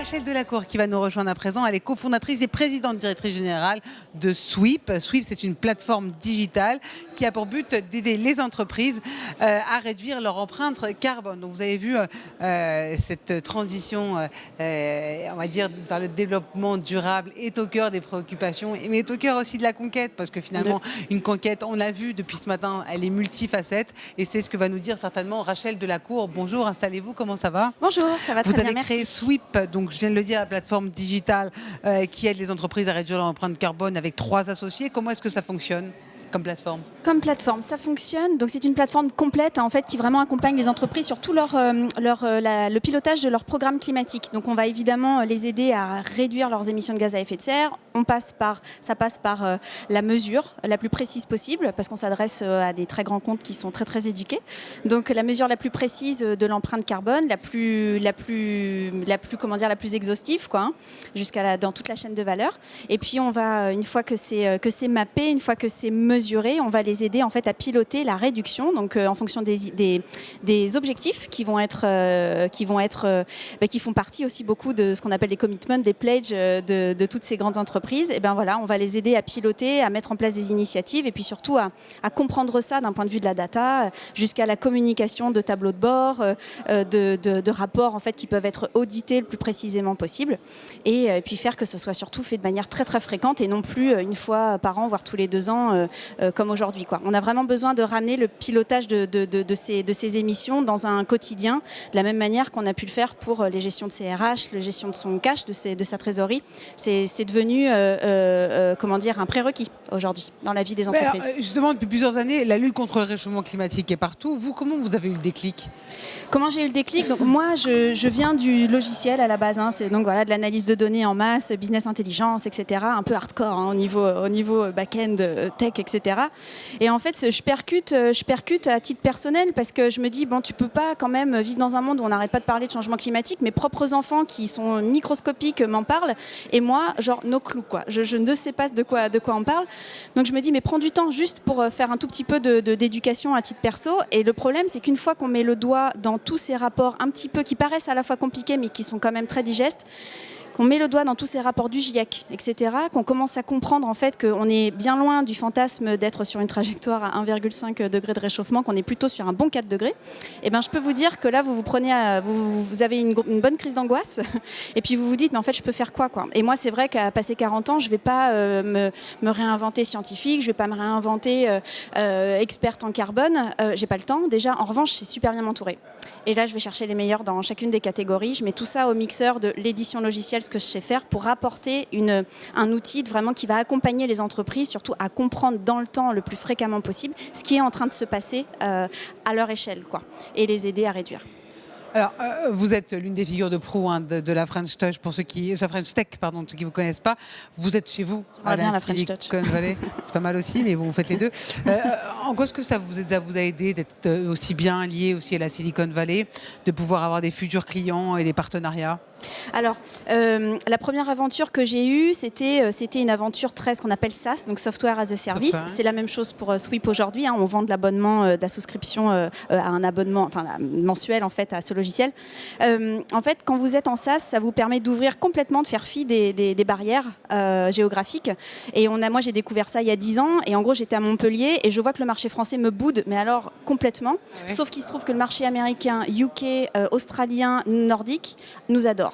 Rachel Delacour qui va nous rejoindre à présent. Elle est cofondatrice et présidente directrice générale de Sweep. Sweep, c'est une plateforme digitale qui a pour but d'aider les entreprises à réduire leur empreinte carbone. Donc vous avez vu cette transition, on va dire, vers le développement durable est au cœur des préoccupations, mais est au cœur aussi de la conquête, parce que finalement, une conquête, on l'a vu depuis ce matin, elle est multifacette, et c'est ce que va nous dire certainement Rachel Delacour. Bonjour, installez-vous, comment ça va? Bonjour, ça va très bien, merci. Vous avez créé Sweep, donc je viens de le dire, la plateforme digitale qui aide les entreprises à réduire leur empreinte carbone avec 3 associés. Comment est-ce que ça fonctionne comme plateforme? Comme plateforme, ça fonctionne. Donc c'est une plateforme complète en fait qui vraiment accompagne les entreprises sur tout le pilotage de leur programme climatique. Donc on va évidemment les aider à réduire leurs émissions de gaz à effet de serre. Ça passe par la mesure la plus précise possible, parce qu'on s'adresse à des très grands comptes qui sont très très éduqués. Donc la mesure la plus précise de l'empreinte carbone, la plus exhaustive, quoi, hein, dans toute la chaîne de valeur. Et puis on va, une fois que c'est mappé, une fois que c'est mesuré, on va les aider en fait à piloter la réduction, donc en fonction des objectifs qui font partie aussi beaucoup de ce qu'on appelle les commitments, des pledges de toutes ces grandes entreprises. Et ben voilà, on va les aider à piloter, à mettre en place des initiatives et puis surtout à comprendre ça d'un point de vue de la data, jusqu'à la communication de tableaux de bord, de rapports en fait qui peuvent être audités le plus précisément possible, et puis faire que ce soit surtout fait de manière très très fréquente et non plus une fois par an, voire tous les 2 ans, comme aujourd'hui, quoi. On a vraiment besoin de ramener le pilotage de ces émissions dans un quotidien, de la même manière qu'on a pu le faire pour les gestions de ses RH, la gestion de son cash, de sa trésorerie. C'est devenu un prérequis aujourd'hui dans la vie des entreprises. Alors, justement, depuis plusieurs années, la lutte contre le réchauffement climatique est partout. Vous, comment vous avez eu le déclic? Comment j'ai eu le déclic? Donc moi, je viens du logiciel à la base, hein. C'est donc voilà de l'analyse de données en masse, business intelligence, etc. Un peu hardcore, hein, au niveau back-end, tech, etc. Et en fait, je percute à titre personnel, parce que je me dis bon, tu peux pas quand même vivre dans un monde où on n'arrête pas de parler de changement climatique. Mes propres enfants qui sont microscopiques m'en parlent, et moi, genre no clue, quoi. Je ne sais pas de quoi on parle. Donc je me dis mais prends du temps juste pour faire un tout petit peu d'éducation à titre perso. Et le problème, c'est qu'une fois qu'on met le doigt dans tous ces rapports un petit peu qui paraissent à la fois compliqués mais qui sont quand même très digestes, qu'on met le doigt dans tous ces rapports du GIEC, etc., qu'on commence à comprendre en fait qu'on est bien loin du fantasme d'être sur une trajectoire à 1,5 degré de réchauffement, qu'on est plutôt sur un bon 4 degrés, et ben je peux vous dire que là vous avez une bonne crise d'angoisse et puis vous vous dites mais en fait je peux faire quoi. Et moi c'est vrai qu'à passer 40 ans je vais pas me réinventer scientifique, je vais pas me réinventer experte en carbone, j'ai pas le temps déjà. En revanche, je suis super bien entourée. Et là, je vais chercher les meilleurs dans chacune des catégories. Je mets tout ça au mixeur de l'édition logicielle, ce que je sais faire, pour apporter un outil vraiment qui va accompagner les entreprises, surtout à comprendre dans le temps le plus fréquemment possible ce qui est en train de se passer à leur échelle, quoi, et les aider à réduire. Alors, vous êtes l'une des figures de proue, hein, de la French Touch, pour ceux qui, French Tech, pardon, ceux qui vous connaissent pas. Vous êtes chez vous à la Silicon Valley. C'est pas mal aussi, mais vous faites les deux. En quoi est-ce que ça vous a aidé d'être aussi bien lié aussi à la Silicon Valley, de pouvoir avoir des futurs clients et des partenariats? Alors, la première aventure que j'ai eue, c'était une aventure très, ce qu'on appelle SaaS, donc Software as a Service. C'est la même chose pour Sweep aujourd'hui, hein. On vend de l'abonnement, de la souscription à un abonnement, mensuel en fait, à ce logiciel. En fait, quand vous êtes en SaaS, ça vous permet d'ouvrir complètement, de faire fi des barrières géographiques. Et moi, j'ai découvert ça il y a 10 ans. Et en gros, j'étais à Montpellier et je vois que le marché français me boude, mais alors complètement. Ouais. Sauf qu'il se trouve que le marché américain, UK, australien, nordique nous adore.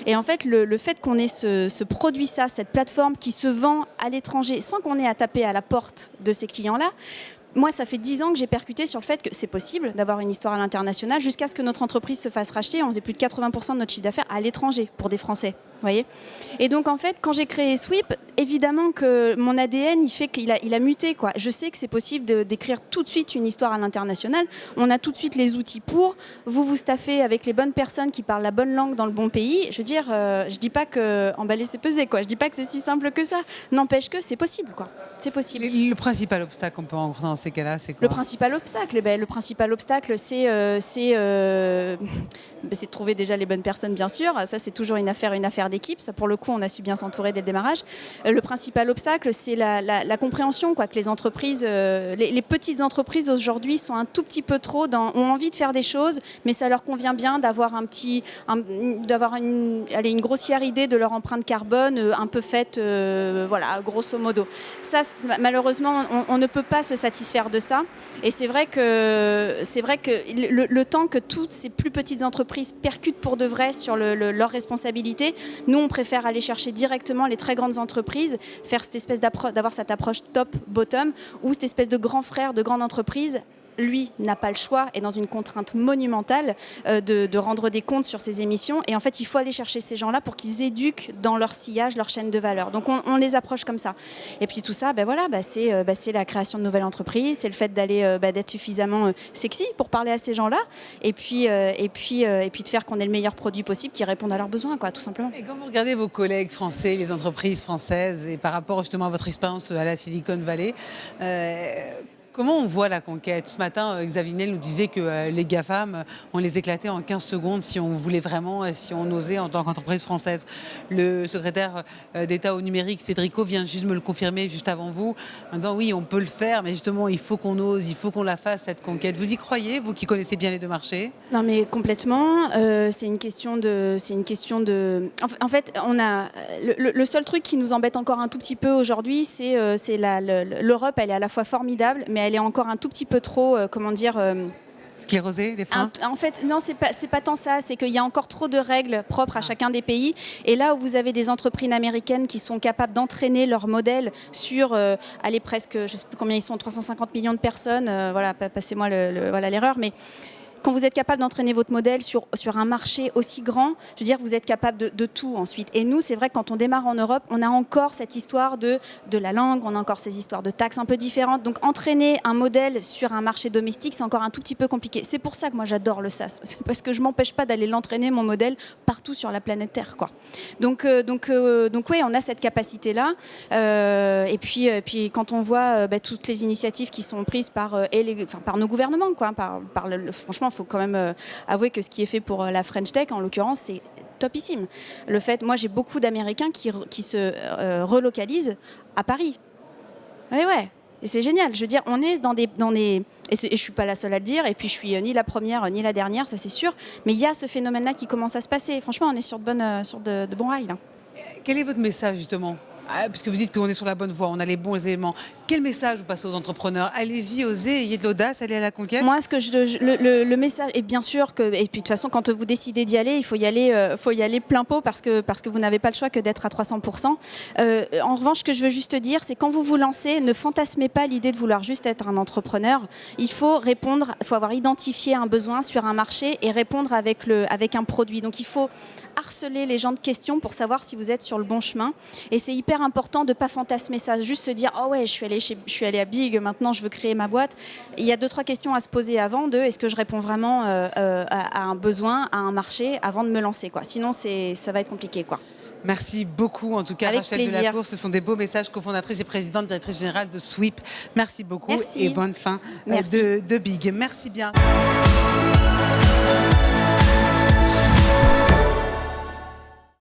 Et en fait, le fait qu'on ait ce produit, cette plateforme qui se vend à l'étranger sans qu'on ait à taper à la porte de ces clients-là, moi, ça fait 10 ans que j'ai percuté sur le fait que c'est possible d'avoir une histoire à l'international, jusqu'à ce que notre entreprise se fasse racheter. On faisait plus de 80% de notre chiffre d'affaires à l'étranger pour des Français. Voyez. Et donc en fait, quand j'ai créé Sweep, évidemment que mon ADN, il fait qu'il a muté, quoi. Je sais que c'est possible d'écrire tout de suite une histoire à l'international. On a tout de suite les outils pour. Vous staffez avec les bonnes personnes qui parlent la bonne langue dans le bon pays. Je veux dire, je dis pas que emballer c'est peser, quoi. Je dis pas que c'est si simple que ça. N'empêche que c'est possible, quoi. C'est possible. Le principal obstacle qu'on peut rencontrer dans ces cas-là, c'est quoi? Le principal obstacle, c'est de trouver déjà les bonnes personnes, bien sûr. Ça, c'est toujours une affaire d'équipe. Ça, pour le coup, on a su bien s'entourer dès le démarrage. Le principal obstacle, c'est la compréhension, quoi, que les entreprises, les petites entreprises aujourd'hui sont un tout petit peu trop ont envie de faire des choses, mais ça leur convient bien d'avoir une grossière idée de leur empreinte carbone un peu faite, voilà, grosso modo. Ça, malheureusement, on ne peut pas se satisfaire de ça. Et c'est vrai que le temps que toutes ces plus petites entreprises percutent pour de vrai sur leurs responsabilités, nous, on préfère aller chercher directement les très grandes entreprises, faire cette espèce d'avoir cette approche top-bottom, ou cette espèce de grand frère de grande entreprise. Lui n'a pas le choix, est dans une contrainte monumentale de rendre des comptes sur ses émissions. Et en fait, il faut aller chercher ces gens-là pour qu'ils éduquent dans leur sillage, leur chaîne de valeur. Donc, on les approche comme ça. Et puis tout ça, c'est la création de nouvelles entreprises, c'est le fait d'être suffisamment sexy pour parler à ces gens-là, et puis de faire qu'on ait le meilleur produit possible qui réponde à leurs besoins, quoi, tout simplement. Et quand vous regardez vos collègues français, les entreprises françaises, et par rapport justement à votre expérience à la Silicon Valley, comment on voit la conquête? Ce matin, Xavier Niel nous disait que les GAFAM, on les éclatait en 15 secondes si on voulait vraiment, si on osait en tant qu'entreprise française. Le secrétaire d'État au numérique, Cédrico, vient juste me le confirmer juste avant vous, en disant oui, on peut le faire, mais justement, il faut qu'on ose, il faut qu'on la fasse, cette conquête. Vous y croyez, vous qui connaissez bien les deux marchés? Non, mais complètement. C'est une question de. En fait, on a le seul truc qui nous embête encore un tout petit peu aujourd'hui, c'est l'Europe. Elle est à la fois formidable, mais elle est encore un tout petit peu trop, Sclérosé, les freins? En fait, non, c'est pas tant ça. C'est qu'il y a encore trop de règles propres à chacun des pays. Et là où vous avez des entreprises américaines qui sont capables d'entraîner leur modèle sur, allez, presque, je ne sais plus combien ils sont, 350 millions de personnes. Voilà, passez-moi l'erreur, mais quand vous êtes capable d'entraîner votre modèle sur un marché aussi grand, je veux dire, vous êtes capable de tout ensuite. Et nous, c'est vrai que quand on démarre en Europe, on a encore cette histoire de la langue, on a encore ces histoires de taxes un peu différentes. Donc, entraîner un modèle sur un marché domestique, c'est encore un tout petit peu compliqué. C'est pour ça que moi, j'adore le SaaS. C'est parce que je ne m'empêche pas d'aller l'entraîner, mon modèle, partout sur la planète Terre, quoi. Donc oui, on a cette capacité-là. Et puis, quand on voit toutes les initiatives qui sont prises par nos gouvernements, quoi, franchement, il faut quand même avouer que ce qui est fait pour la French Tech, en l'occurrence, c'est topissime. Moi, j'ai beaucoup d'Américains qui se relocalisent à Paris. Ouais. Et c'est génial. Je veux dire, on est dans des et je suis pas la seule à le dire. Et puis, je suis ni la première ni la dernière, ça c'est sûr. Mais il y a ce phénomène-là qui commence à se passer. Franchement, on est sur de bons rails, là. Quel est votre message, justement? Puisque vous dites qu'on est sur la bonne voie, on a les bons éléments. Quel message vous passez aux entrepreneurs? Allez-y, osez, ayez de l'audace, allez à la conquête. Moi, le message, et bien sûr que, et puis de toute façon, quand vous décidez d'y aller, il faut y aller plein pot parce que vous n'avez pas le choix que d'être à 300%. En revanche, ce que je veux juste dire, c'est quand vous vous lancez, ne fantasmez pas l'idée de vouloir juste être un entrepreneur. Il faut avoir identifié un besoin sur un marché et répondre avec un produit. Donc, il faut harceler les gens de questions pour savoir si vous êtes sur le bon chemin. Et c'est hyper important de ne pas fantasmer ça, juste se dire « Oh ouais, je suis allée à Big, maintenant je veux créer ma boîte ». Il y a 2-3 questions à se poser avant est-ce que je réponds vraiment à un besoin, à un marché, avant de me lancer, quoi. Sinon, ça va être compliqué, quoi. Merci beaucoup, en tout cas, avec Rachel plaisir. Delacour. Ce sont des beaux messages, cofondatrice et présidente directrice générale de Sweep. Merci beaucoup. Merci. Et bonne fin Merci. de Big. Merci bien.